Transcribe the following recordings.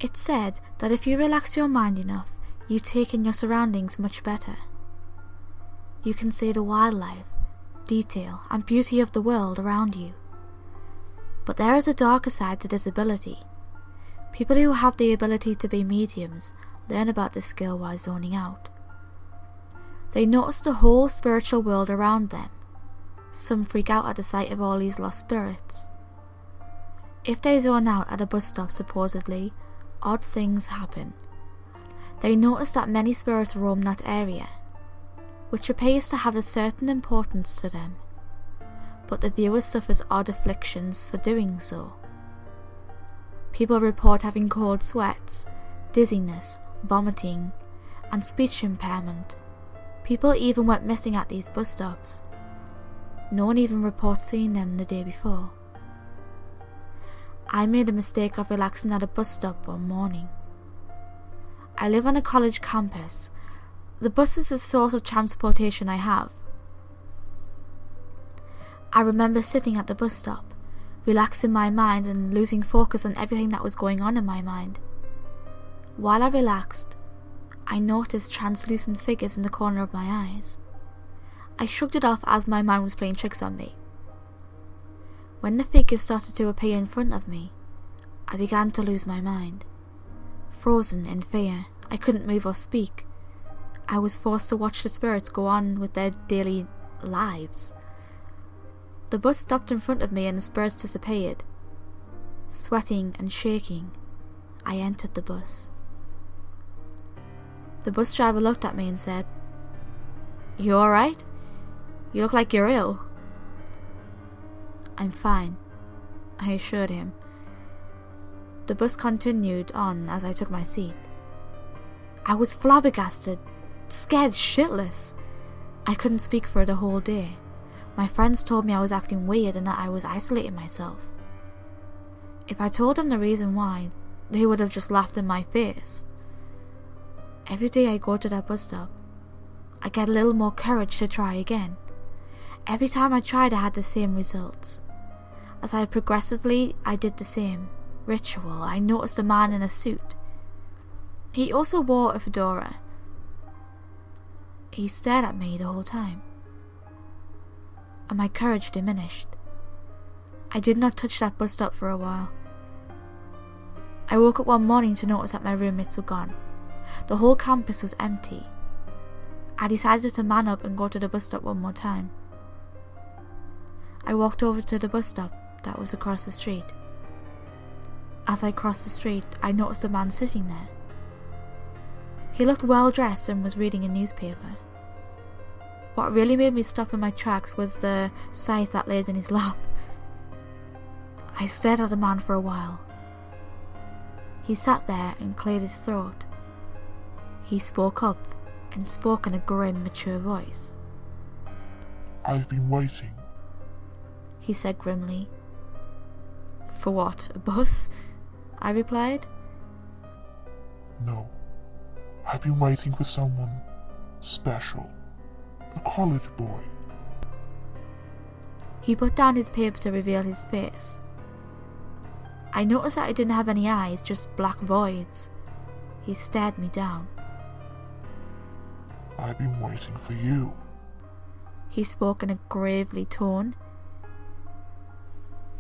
It's said that if you relax your mind enough, you take in your surroundings much better. You can see the wildlife, detail and beauty of the world around you. But there is a darker side to this ability. People who have the ability to be mediums learn about this skill while zoning out. They notice the whole spiritual world around them. Some freak out at the sight of all these lost spirits. If they zone out at a bus stop supposedly, odd things happen. They notice that many spirits roam that area, which appears to have a certain importance to them, but the viewer suffers odd afflictions for doing so. People report having cold sweats, dizziness, vomiting, and speech impairment. People even went missing at these bus stops. No one even reports seeing them the day before. I made a mistake of relaxing at a bus stop one morning. I live on a college campus. The bus is the source of transportation I have. I remember sitting at the bus stop, relaxing my mind and losing focus on everything that was going on in my mind. While I relaxed, I noticed translucent figures in the corner of my eyes. I shrugged it off as my mind was playing tricks on me. When the figures started to appear in front of me, I began to lose my mind. Frozen in fear, I couldn't move or speak. I was forced to watch the spirits go on with their daily lives. The bus stopped in front of me and the spirits disappeared. Sweating and shaking, I entered the bus. The bus driver looked at me and said, "You alright? You look like you're ill." "I'm fine," I assured him. The bus continued on as I took my seat. I was flabbergasted, scared shitless. I couldn't speak for the whole day. My friends told me I was acting weird and that I was isolating myself. If I told them the reason why, they would have just laughed in my face. Every day I go to that bus stop, I get a little more courage to try again. Every time I tried, I had the same results. As I progressively, I did the same ritual. I noticed a man in a suit. He also wore a fedora. He stared at me the whole time, and my courage diminished. I did not touch that bus stop for a while. I woke up one morning to notice that my roommates were gone. The whole campus was empty. I decided to man up and go to the bus stop one more time. I walked over to the bus stop that was across the street. As I crossed the street, I noticed a man sitting there. He looked well dressed and was reading a newspaper. What really made me stop in my tracks was the scythe that laid in his lap. I stared at the man for a while. He sat there and cleared his throat. He spoke up and spoke in a grim, mature voice. "I've been waiting," he said grimly. "For what, a bus?" I replied. "No, I've been waiting for someone special, a college boy." He put down his paper to reveal his face. I noticed that I didn't have any eyes, just black voids. He stared me down. "I've been waiting for you." He spoke in a gravely tone.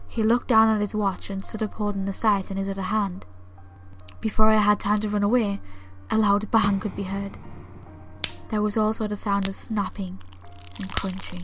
He looked down at his watch and stood up holding the scythe in his other hand. Before I had time to run away, a loud bang could be heard. There was also the sound of snapping and crunching.